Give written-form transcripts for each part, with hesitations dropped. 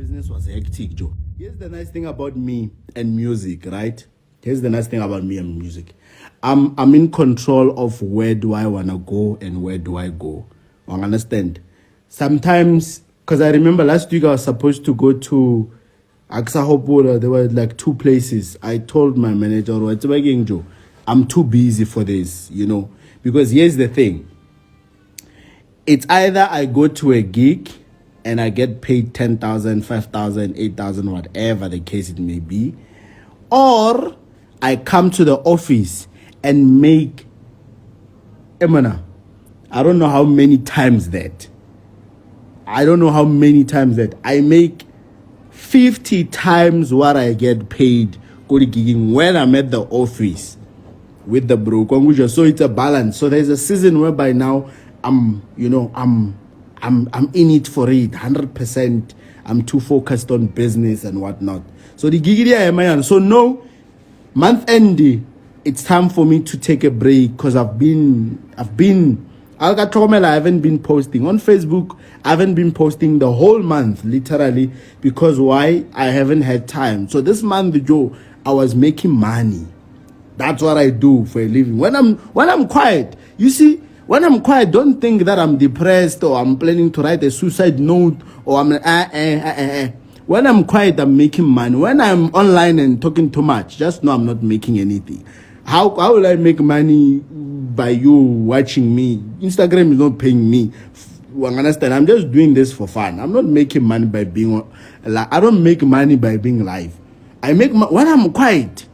business was hectic, Joe. Here's the nice thing about me and music, right? Here's the nice thing about me and music. I'm in control of where do I want to go and where do I go. I understand. Sometimes, because I remember last week I was supposed to go to Aksa. There were like 2 places. I told my manager, Joe, I'm too busy for this, because here's the thing. It's either I go to a gig and I get paid 10,000, 5,000, 8,000, whatever the case it may be, or I come to the office and make, Emana, I don't know how many times that. I make 50 times what I get paid when I'm at the office with the broker. So it's a balance. So there's a season whereby now I'm in it for it 100%. I'm too focused on business and whatnot. So the gig am I on. So no, month end, it's time for me to take a break because I haven't been posting on Facebook. I haven't been posting the whole month, literally, because why? I haven't had time. So this month, Joe, I was making money. That's what I do for a living. When I'm quiet, you see, when I'm quiet, don't think that I'm depressed or I'm planning to write a suicide note or I'm When I'm quiet, I'm making money. When I'm online and talking too much, just know I'm not making anything. How will I make money by you watching me? Instagram is not paying me. Understand? I'm just doing this for fun. I'm not making money by being I don't make money by being live. I make when I'm quiet.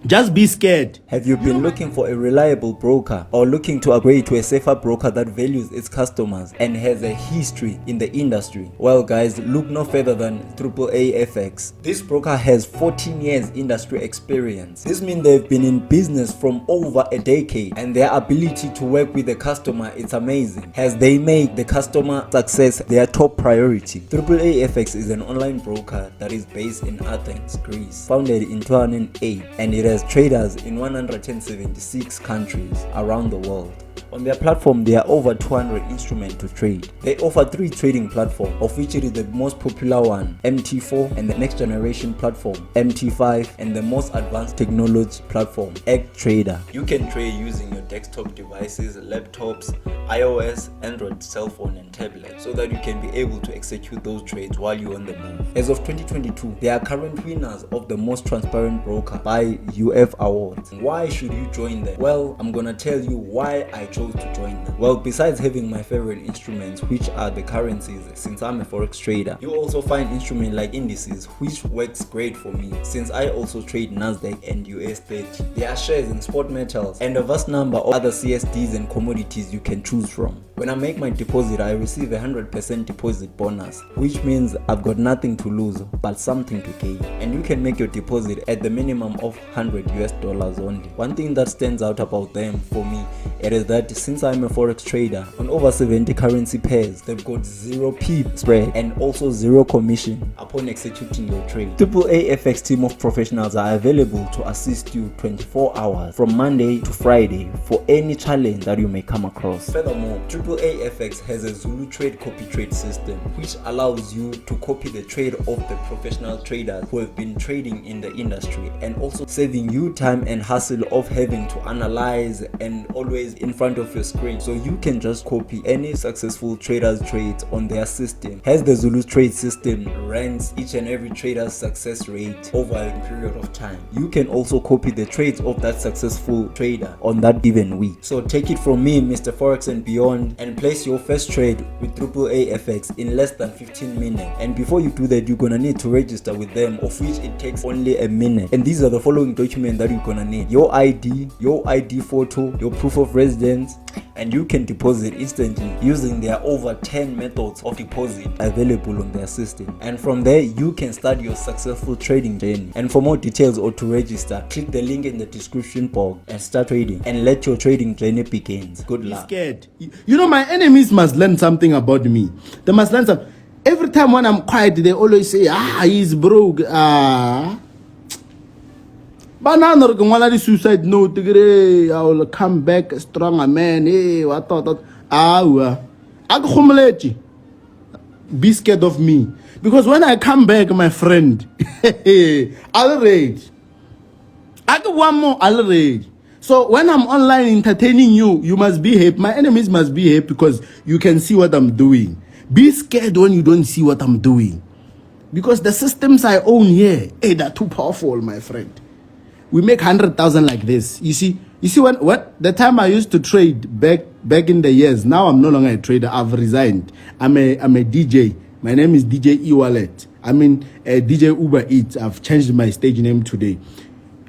Just be scared. Have you been looking for a reliable broker or looking to upgrade to a safer broker that values its customers and has a history in the industry? Well guys, look no further than AAAFx. This broker has 14 years industry experience. This means they've been in business from over a decade and their ability to work with the customer is amazing, as they make the customer success their top priority. AAAFx is an online broker that is based in Athens, Greece, founded in 2008, and it has traders in 176 countries around the world. On their platform, there are over 200 instruments to trade. They offer 3 trading platforms, of which it is the most popular one, MT4, and the next generation platform, MT5, and the most advanced technology platform, XTrader. You can trade using your desktop devices, laptops, iOS, Android cell phone, and tablet, so that you can be able to execute those trades while you're on the move. As of 2022, they are current winners of the most transparent broker by UF Awards. Why should you join them? Well, I'm gonna tell you why I chose to join them. Well, besides having my favorite instruments, which are the currencies, since I'm a forex trader, you also find instruments like indices, which works great for me since I also trade Nasdaq and US30. There are shares in spot metals and a vast number of other CSDs and commodities you can choose from. When I make my deposit, I receive 100% deposit bonus, which means I've got nothing to lose but something to gain. And you can make your deposit at the minimum of $100 only. One thing that stands out about them for me, it is that since I'm a forex trader on over 70 currency pairs, they've got 0 pip spread and also 0 commission upon executing your trade. AAAFx team of professionals are available to assist you 24 hours from Monday to Friday for any challenge that you may come across. Furthermore, AAAFx has a Zulu trade copy trade system, which allows you to copy the trade of the professional traders who have been trading in the industry, and also saving you time and hassle of having to analyze and always in front of your screen. So you can just copy any successful trader's trades on their system. As the Zulu trade system ranks each and every trader's success rate over a period of time, you can also copy the trades of that successful trader on that given week. So take it from me, Mr. Forex and beyond, and place your first trade with AAAFx in less than 15 minutes. And before you do that, you're gonna need to register with them, of which it takes only a minute. And these are the following documents that you're gonna need: your ID photo, your proof of residence, and you can deposit instantly using their over 10 methods of deposit available on their system. And from there, you can start your successful trading journey. And for more details or to register, click the link in the description box and start trading, and let your trading journey begin. Good luck. Scared. My enemies must learn something about me. They must learn something. Every time when I'm quiet, they always say, he's broke. Banana the suicide note, I will come back a stronger man. Hey, what thought? be scared of me. Because when I come back, my friend, I'll rage. I got one more, I'll rage. So when I'm online entertaining you, you must be happy. My enemies must be happy because you can see what I'm doing. Be scared when you don't see what I'm doing. Because the systems I own here, hey, they're too powerful, my friend. We make 100,000 like this. You see when what the time I used to trade back in the years. Now I'm no longer a trader. I've resigned. I'm a DJ. My name is DJ E-Wallet. I mean DJ Uber Eats. I've changed my stage name today.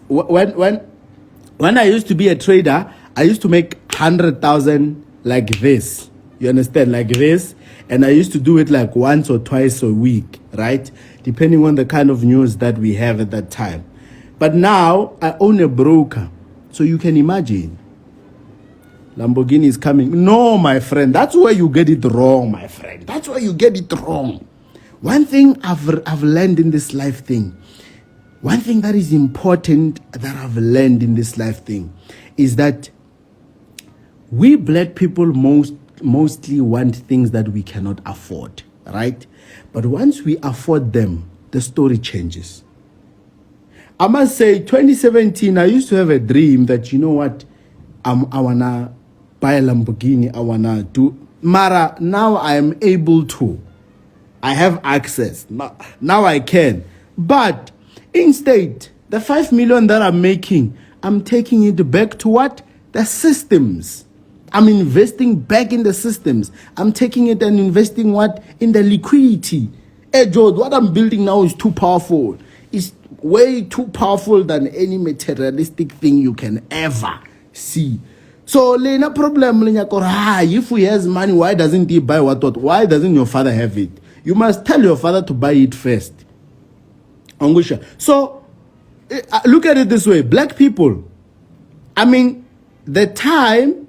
When I used to be a trader, I used to make 100,000 like this. You understand? Like this. And I used to do it like once or twice a week, right? Depending on the kind of news that we have at that time. But now I own a broker. So you can imagine. Lamborghini is coming. No, my friend. That's where you get it wrong, my friend. That's where you get it wrong. One thing I've learned in this life thing. One thing that is important that I've learned in this life thing is that we black people mostly want things that we cannot afford, right? But once we afford them, the story changes. I must say, 2017, I used to have a dream that, you know what, I wanna buy a Lamborghini, I wanna do, Mara, now I am able to. I have access. Now I can. But instead, the 5 million that I'm making, I'm taking it back to what? The systems. I'm investing back in the systems. I'm taking it and investing what? In the liquidity. Hey, George, what I'm building now is too powerful. It's way too powerful than any materialistic thing you can ever see. So, no problem. If he has money, why doesn't he buy what? Why doesn't your father have it? You must tell your father to buy it first. Angusha. So, look at it this way. Black people, I mean, the time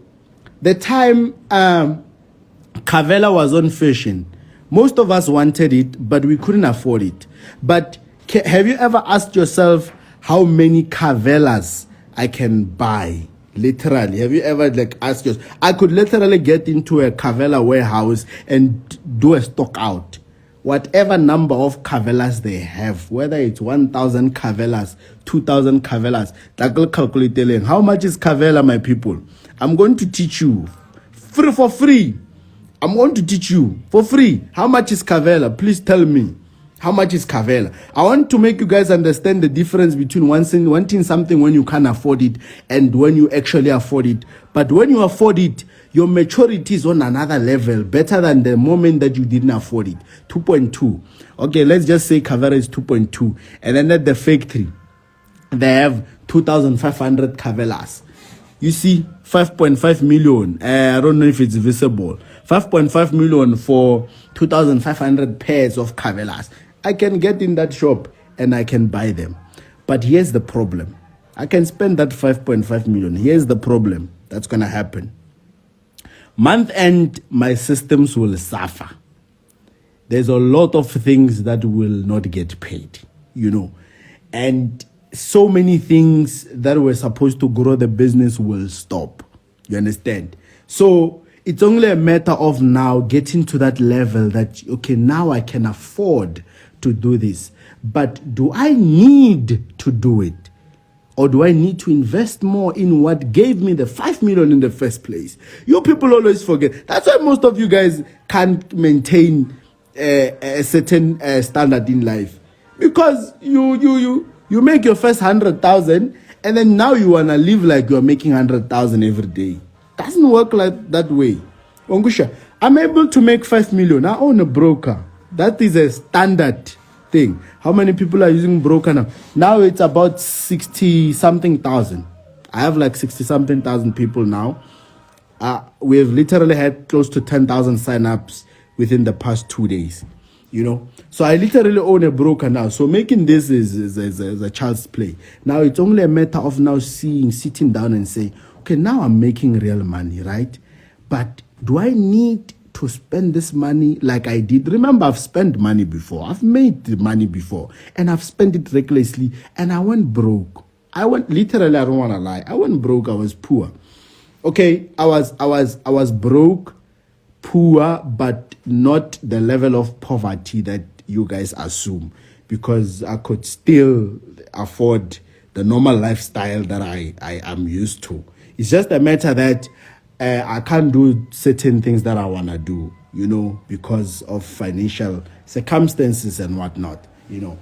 Cavella was on fashion, most of us wanted it, but we couldn't afford it. But have you ever asked yourself how many Cavellas I can buy? Literally, have you ever asked yourself? I could literally get into a Cavella warehouse and do a stock out. Whatever number of Cavellas they have, whether it's 1,000 Cavellas, 2,000 Cavellas, calculate how much is Cavella, my people. I'm going to teach you for free. I'm going to teach you for free. How much is Cavella? Please tell me. How much is Cavella? I want to make you guys understand the difference between wanting something when you can't afford it and when you actually afford it. But when you afford it, your maturity is on another level, better than the moment that you didn't afford it. 2.2. Okay, let's just say Cavella is 2.2. And then at the factory, they have 2,500 Cavellas. You see, 5.5 million. I don't know if it's visible. 5.5 million for 2,500 pairs of Cavellas. I can get in that shop and I can buy them. But here's the problem. I can spend that 5.5 million. Here's the problem that's going to happen. Month end, my systems will suffer. There's a lot of things that will not get paid, you know. And so many things that were supposed to grow the business will stop. You understand? So it's only a matter of now getting to that level that, okay, now I can afford to do this. But do I need to do it? Or do I need to invest more in what gave me the 5 million in the first place? You people always forget. That's why most of you guys can't maintain a certain standard in life. Because you make your first 100,000 and then now you want to live like you're making 100,000 every day. Doesn't work like that way. Ongusha, I'm able to make 5 million. I own a broker. That is a standard thing. How many people are using broker now? Now it's about 60-something thousand. I have like 60-something thousand people now. We have literally had close to 10,000 sign-ups within the past 2 days. You know, so I literally own a broker now. So making this is a child's play. Now it's only a matter of now sitting down and saying, okay, now I'm making real money, right? But do I need to spend this money like I did? Remember, I've spent money before. I've made the money before, and I've spent it recklessly, and I went broke. Literally, I don't want to lie. I went broke. I was poor. Okay, I was broke, poor, but not the level of poverty that you guys assume, because I could still afford the normal lifestyle that I am used to. It's just a matter that I can't do certain things that I want to do, you know, because of financial circumstances and whatnot, you know.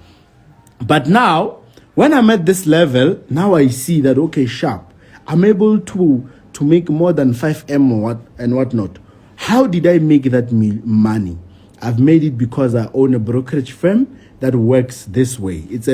But now, when I'm at this level, now I see that, okay, sharp, I'm able to make more than 5M and whatnot. How did I make that money? I've made it because I own a brokerage firm that works this way. It's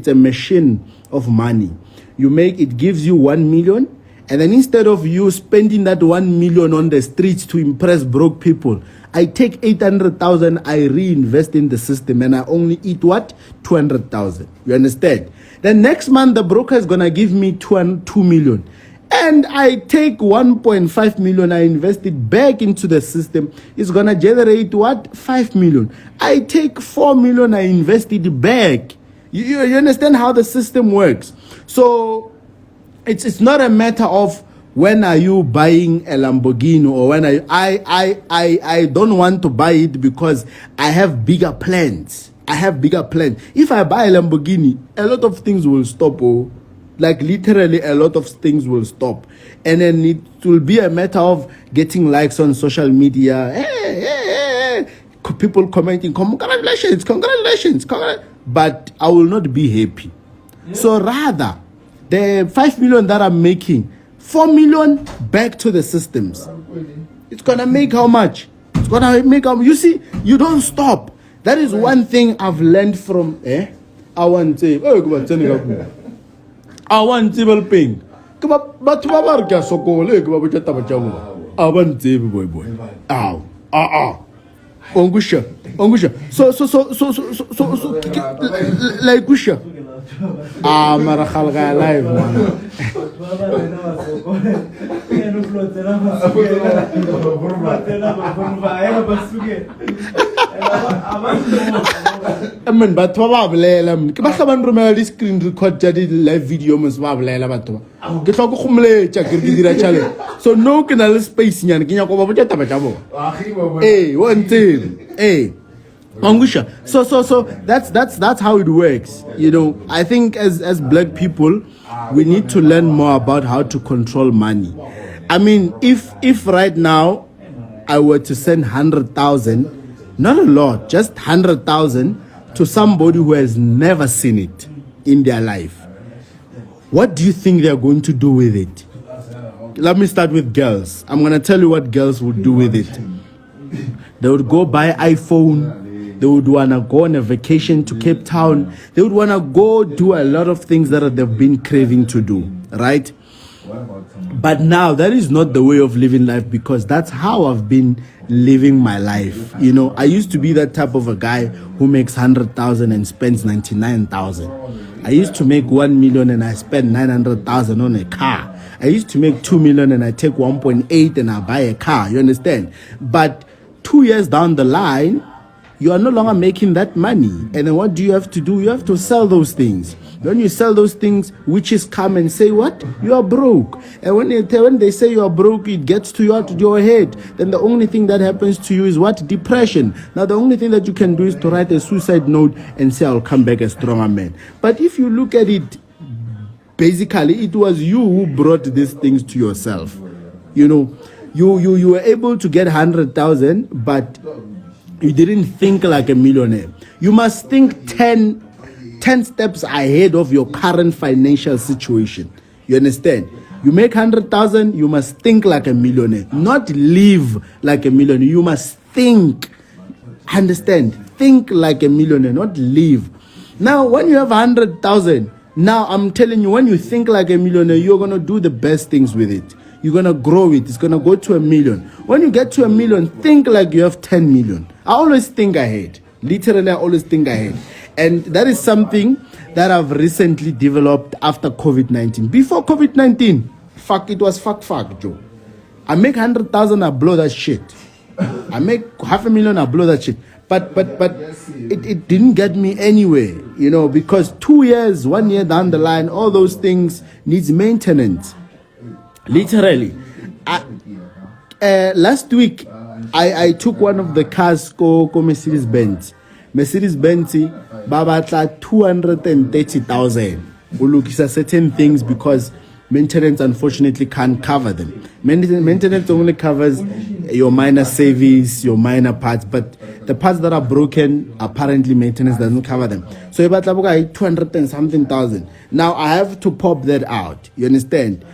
a machine of money. It gives you 1 million, and then instead of you spending that 1 million on the streets to impress broke people, I take 800,000, I reinvest in the system, and I only eat what? 200,000. You understand? Then next month, the broker is gonna give me 2 million. And I take 1.5 million, I invest it back into the system. It's going to generate what? 5 million. I take 4 million, I invest it back. You understand how the system works? So it's not a matter of when are you buying a Lamborghini, or when I don't want to buy it because I have bigger plans. If I buy a Lamborghini, a lot of things will stop. Like literally a lot of things will stop, and then it will be a matter of getting likes on social media. Hey. People commenting, congratulations, but I will not be happy. So rather, the 5 million that I'm making, 4 million back to the systems. It's gonna make how much? It's gonna make how, you see, you don't stop. That is one thing I've learned from I want to ping. But boy. Ongusha. So like Gusha. Marahalga live, man, but probably screen record live video must so no can space hey, one thing. Hey. Angusha. So that's how it works. You know, I think as black people, we need to learn more about how to control money. I mean, if right now I were to send 100,000, not a lot, just 100,000 to somebody who has never seen it in their life, what do you think they're going to do with it? Let me start with girls. I'm gonna tell you what girls would do with it. They would go buy iPhone. They would want to go on a vacation to Cape Town. They would want to go do a lot of things that they've been craving to do, right? But now that is not the way of living life, because that's how I've been living my life. You know, I used to be that type of a guy who makes 100,000 and spends 99,000. I used to make 1 million and I spend 900,000 on a car. I used to make 2 million and I take 1.8 and I buy a car. You understand? But 2 years down the line, you are no longer making that money. And then what do you have to do? You have to sell those things. When you sell those things, witches come and say, what? You are broke. And when they say you are broke, it gets to your head. Then the only thing that happens to you is what? Depression. Now, the only thing that you can do is to write a suicide note and say, I'll come back a stronger man. But if you look at it, basically, it was you who brought these things to yourself. You know, you were able to get 100,000, but you didn't think like a millionaire. You must think 10 steps ahead of your current financial situation. You understand? You make 100,000, you must think like a millionaire, not live like a millionaire. You must think. Understand? Think like a millionaire, not live. Now, when you have 100,000, now I'm telling you, when you think like a millionaire, you're going to do the best things with it. You're going to grow it. It's going to go to 1 million. When you get to 1 million, think like you have 10 million. I always think ahead. Literally, I always think ahead. And that is something that I've recently developed after COVID-19. Before COVID-19, it was fuck, Joe. I make 100,000, I blow that shit. I make 500,000, I blow that shit. But it didn't get me anywhere, you know, because 2 years, 1 year down the line, all those things needs maintenance. Literally. Last week, I took one of the cars go Mercedes Benz. Mercedes Benz babatla 230,000. Ulukisa certain things because maintenance unfortunately can't cover them. Maintenance only covers your minor service, your minor parts, but the parts that are broken, apparently maintenance doesn't cover them. So you got 200 and something thousand. Now I have to pop that out. You understand?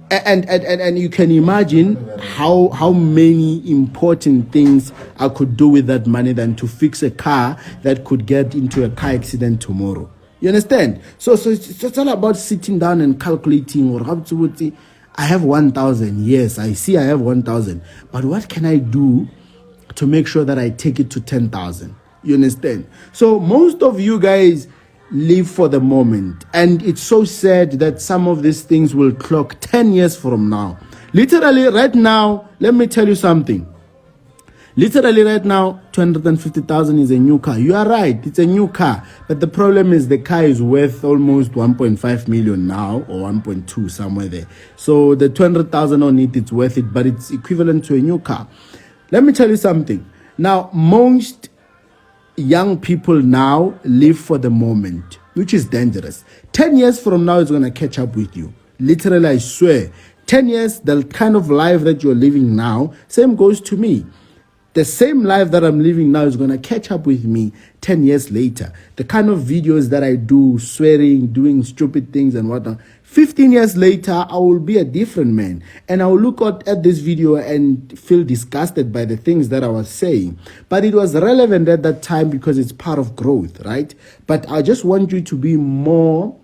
And you can imagine how many important things I could do with that money than to fix a car that could get into a car accident tomorrow. You understand? So it's all about sitting down and calculating. Or I have 1,000. Yes, I see I have 1,000. But what can I do to make sure that I take it to 10,000? You understand? So most of you guys live for the moment, and it's so sad that some of these things will clock 10 years from now. Literally right now, let me tell you something. Literally right now, 250,000 is a new car. You are right, it's a new car, but the problem is the car is worth almost 1.5 million now, or 1.2, somewhere there. So the 200,000 on it, it's worth it, but it's equivalent to a new car. Let me tell you something. Now, most young people now live for the moment, which is dangerous. 10 years from now, it's going to catch up with you. Literally, I swear. 10 years, the kind of life that you're living now, same goes to me. The same life that I'm living now is going to catch up with me 10 years later. The kind of videos that I do, swearing, doing stupid things and whatnot, 15 years later, I will be a different man. And I will look at this video and feel disgusted by the things that I was saying. But it was relevant at that time because it's part of growth, right? But I just want you to be more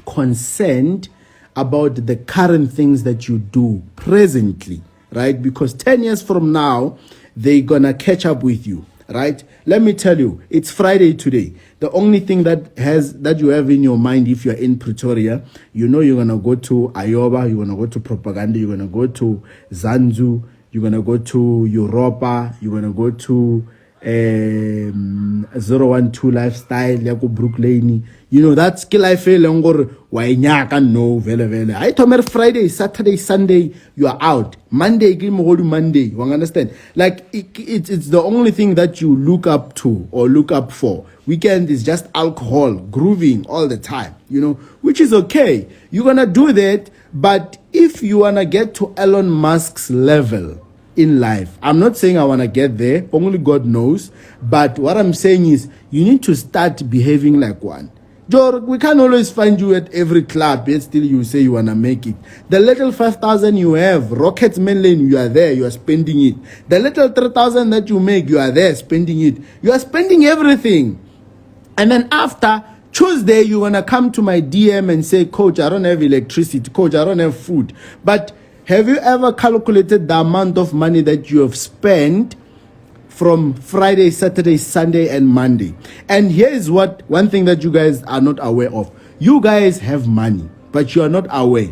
concerned about the current things that you do presently, right? Because 10 years from now, they're gonna catch up with you, right? Let me tell you, it's Friday today. The only thing that you have in your mind, if you're in Pretoria, you know you're gonna go to Ayoba, you're gonna go to Propaganda, you're gonna go to Zanzu, you're gonna go to Europa, you're gonna go to 012 lifestyle, yako Brook Lane. You know that's skill I feel ngor wa nyaka no vele. I told Friday, Saturday, Sunday you are out. Monday give me Monday. You understand? Like it's the only thing that you look up to or look up for. Weekend is just alcohol, grooving all the time, you know, which is okay. You're gonna do that, but if you wanna get to Elon Musk's level in life, I'm not saying I want to get there, only God knows, but what I'm saying is you need to start behaving like one. Jor, we can't always find you at every club, yet still you say you want to make it. The little 5,000 you have, Rockets Mainland, you are there, you are spending it. The little 3,000 that you make, you are there spending it. You are spending everything. And then after Tuesday, you want to come to my DM and say, Coach, I don't have electricity. Coach, I don't have food. But have you ever calculated the amount of money that you have spent from Friday, Saturday, Sunday, and Monday? And here is one thing that you guys are not aware of. You guys have money, but you are not aware.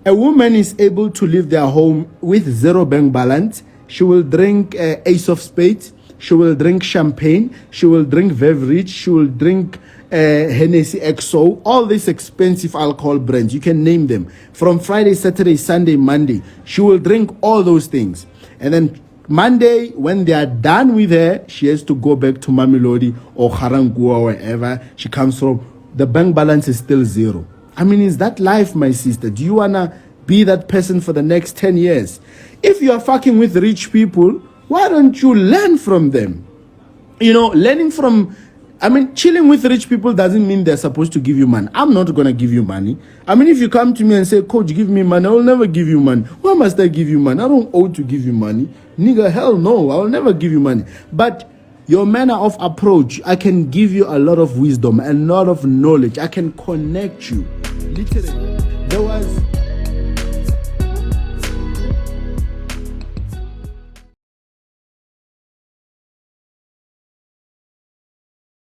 A woman is able to leave their home with zero bank balance. She will drink Ace of Spades. She will drink champagne. She will drink beverage. She will drink Hennessy XO, all these expensive alcohol brands, you can name them. From Friday, Saturday, Sunday, Monday, she will drink all those things. And then Monday, when they are done with her, she has to go back to Mamelodi or Harangua or wherever she comes from. The bank balance is still zero. I mean, is that life, my sister? Do you want to be that person for the next 10 years? If you are fucking with rich people, why don't you learn from them? You know, chilling with rich people doesn't mean they're supposed to give you money. I'm not going to give you money. I mean, if you come to me and say, Coach, give me money, I will never give you money. Why must I give you money? I don't owe to give you money. Nigga, hell no, I will never give you money. But your manner of approach, I can give you a lot of wisdom and a lot of knowledge. I can connect you. Literally. There was